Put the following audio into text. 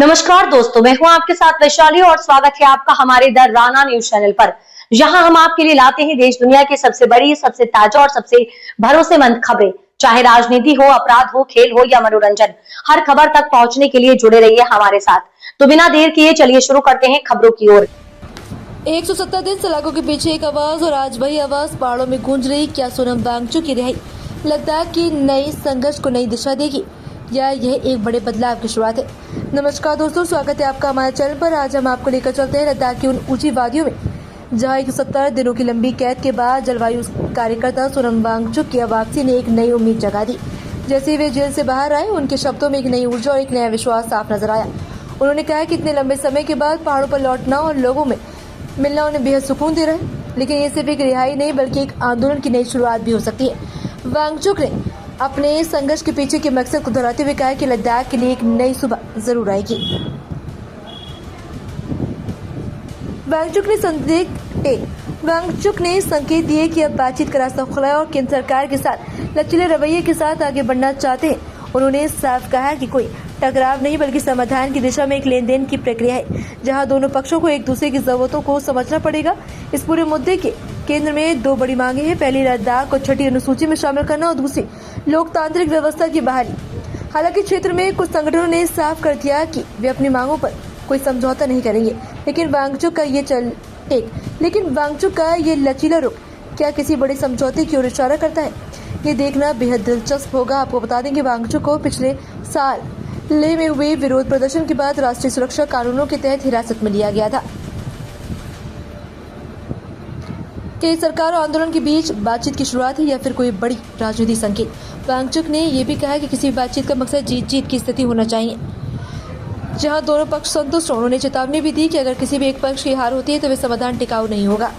नमस्कार दोस्तों, मैं हूं आपके साथ वैशाली और स्वागत है आपका हमारे द राना न्यूज चैनल पर। जहां हम आपके लिए लाते हैं देश दुनिया की सबसे बड़ी, सबसे ताजा और सबसे भरोसेमंद खबरें। चाहे राजनीति हो, अपराध हो, खेल हो या मनोरंजन, हर खबर तक पहुंचने के लिए जुड़े रहिए हमारे साथ। तो बिना देर किए चलिए शुरू करते हैं खबरों की ओर। 170 दिन सलाखों के पीछे एक आवाज और आज वही आवाज पहाड़ों में गूंज रही। क्या सोनम वांगचुक की रिहाई लद्दाख की नई संघर्ष को नई दिशा देगी या यह एक बड़े बदलाव की शुरुआत है? नमस्कार दोस्तों, स्वागत है आपका हमारे चैनल पर। आज हम आपको लेकर चलते हैं लद्दाख की उन ऊंची वादियों में जहां 170 दिनों की लंबी कैद के बाद जलवायु कार्यकर्ता सोनम वांगचुक की वापसी ने एक नई उम्मीद जगा दी। जैसे वे जेल से बाहर आए, उनके शब्दों में एक नई ऊर्जा और एक नया विश्वास साफ नजर आया। उन्होंने कहा कि इतने लंबे समय के बाद पहाड़ों पर लौटना और लोगों में मिलना उन्हें बेहद सुकून दे रहा है, लेकिन ये सिर्फ एक रिहाई नहीं बल्कि एक आंदोलन की नई शुरुआत भी हो सकती है। वांगचुक ने अपने संघर्ष के पीछे के मकसद को दोहराते हुए कहा कि लद्दाख के लिए एक नई सुबह जरूर आएगी। वांगचुक ने संकेत दिए कि अब बातचीत का रास्ता खुला है और केंद्र सरकार के साथ लचीले रवैये के साथ आगे बढ़ना चाहते हैं। उन्होंने साफ कहा कि कोई टकराव नहीं बल्कि समाधान की दिशा में एक लेन देन की प्रक्रिया है, जहां दोनों पक्षों को एक दूसरे की जरूरतों को समझना पड़ेगा। इस पूरे मुद्दे के केंद्र में दो बड़ी मांगे हैं। पहली, लद्दाख को छठी अनुसूची में शामिल करना और दूसरी, लोकतांत्रिक व्यवस्था की बहाली। हालांकि क्षेत्र में कुछ संगठनों ने साफ कर दिया कि वे अपनी मांगों पर कोई समझौता नहीं करेंगे, लेकिन वांगचुक का ये लचीला रुख क्या किसी बड़े समझौते की ओर इशारा करता है? ये देखना बेहद दिलचस्प होगा। आपको बता दें कि वांगचुक को पिछले साल लेह में हुए विरोध प्रदर्शन के बाद राष्ट्रीय सुरक्षा कानूनों के तहत हिरासत में लिया गया था। कि सरकार और आंदोलन के बीच बातचीत की शुरुआत है या फिर कोई बड़ी राजनीतिक संकेत? वांगचुक ने यह भी कहा कि किसी भी बातचीत का मकसद जीत जीत की स्थिति होना चाहिए, जहां दोनों पक्ष संतुष्ट हों। उन्होंने चेतावनी भी दी कि अगर किसी भी एक पक्ष की हार होती है तो वे समाधान टिकाऊ नहीं होगा।